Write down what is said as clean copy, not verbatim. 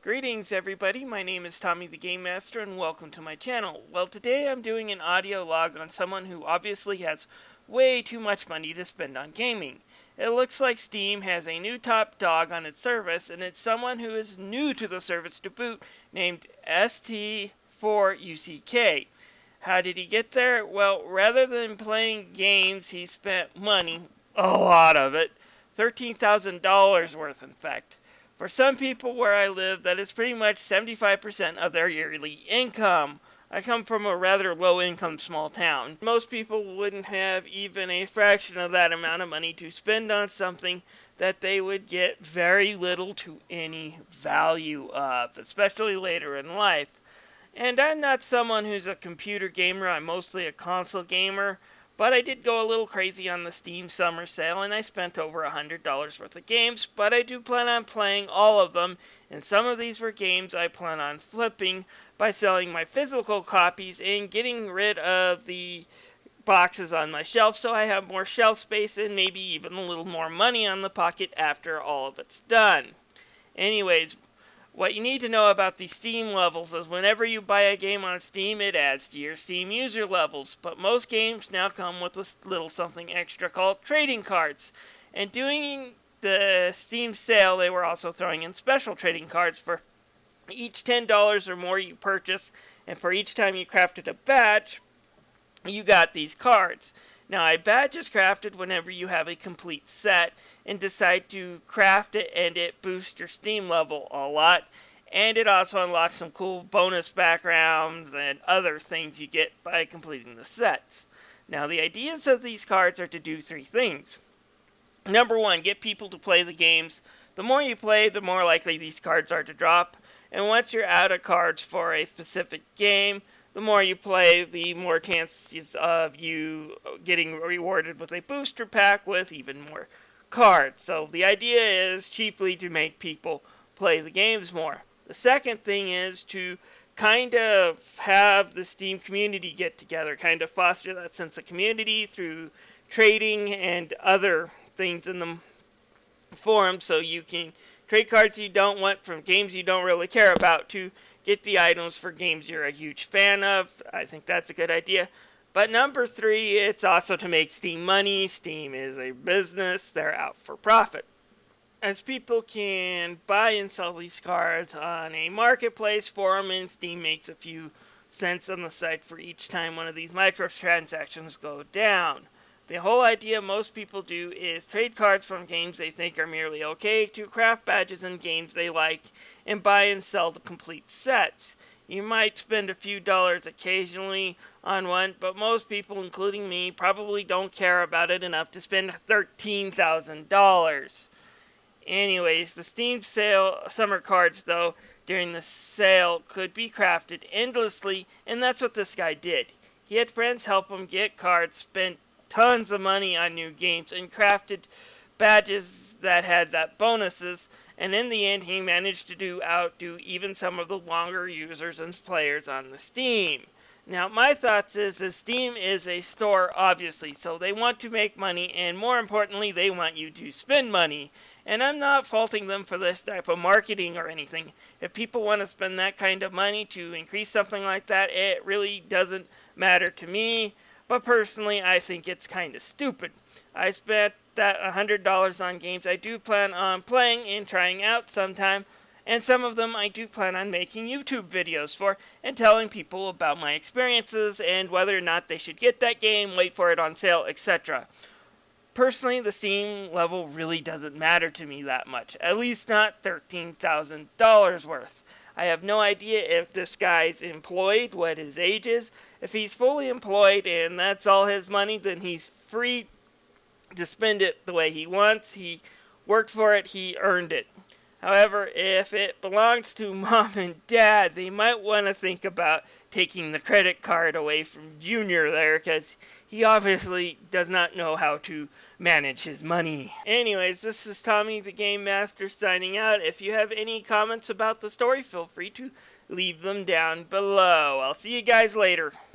Greetings everybody, my name is Tommy the Game Master and welcome to my channel. Well, today I'm doing an audio log on someone who obviously has way too much money to spend on gaming. It looks like Steam has a new top dog on its service, and it's someone who is new to the service to boot, named ST4UCK. How did he get there? Well, rather than playing games, he spent money, a lot of it, $13,000 worth in fact. For some people where I live, that is pretty much 75% of their yearly income. I come from a rather low-income small town. Most people wouldn't have even a fraction of that amount of money to spend on something that they would get very little to any value of, especially later in life. And I'm not someone who's a computer gamer, I'm mostly a console gamer. But I did go a little crazy on the Steam summer sale, and I spent over $100 worth of games, but I do plan on playing all of them, and some of these were games I plan on flipping by selling my physical copies and getting rid of the boxes on my shelf so I have more shelf space and maybe even a little more money on the pocket after all of it's done. Anyways, what you need to know about these Steam levels is whenever you buy a game on Steam, it adds to your Steam user levels. But most games now come with a little something extra called trading cards. And during the Steam sale, they were also throwing in special trading cards for each $10 or more you purchase. And for each time you crafted a badge, you got these cards. Now, a badge is crafted whenever you have a complete set and decide to craft it, and it boosts your Steam level a lot. And it also unlocks some cool bonus backgrounds and other things you get by completing the sets. Now, the ideas of these cards are to do three things. Number one, get people to play the games. The more you play, the more likely these cards are to drop. And once you're out of cards for a specific game, the more you play, the more chances of you getting rewarded with a booster pack with even more cards. So the idea is chiefly to make people play the games more. The second thing is to kind of have the Steam community get together, kind of foster that sense of community through trading and other things in the forum, so you can trade cards you don't want from games you don't really care about to get the items for games you're a huge fan of. I think that's a good idea. But number three, it's also to make Steam money. Steam is a business. They're out for profit. As people can buy and sell these cards on a marketplace forum, and Steam makes a few cents on the site for each time one of these microtransactions go down. The whole idea most people do is trade cards from games they think are merely okay to craft badges in games they like and buy and sell the complete sets. You might spend a few dollars occasionally on one, but most people, including me, probably don't care about it enough to spend $13,000. Anyways, the Steam sale summer cards, though, during the sale could be crafted endlessly, and that's what this guy did. He had friends help him get cards, spent tons of money on new games, and crafted badges that had that bonuses, and in the end he managed to outdo even some of the longer users and players on the Steam. Now, my thoughts is that Steam is a store, obviously, so they want to make money, and more importantly, they want you to spend money. And I'm not faulting them for this type of marketing or anything. If people want to spend that kind of money to increase something like that, it really doesn't matter to me. But personally, I think it's kind of stupid. I spent that $100 on games I do plan on playing and trying out sometime, and some of them I do plan on making YouTube videos for and telling people about my experiences and whether or not they should get that game, wait for it on sale, etc. Personally, the Steam level really doesn't matter to me that much, at least not $13,000 worth. I have no idea if this guy's employed, what his age is. If he's fully employed and that's all his money, then he's free to spend it the way he wants. He worked for it, he earned it. However, if it belongs to mom and dad, they might want to think about taking the credit card away from Junior there, because he obviously does not know how to manage his money. Anyways, this is Tommy the Game Master signing out. If you have any comments about the story, feel free to leave them down below. I'll see you guys later.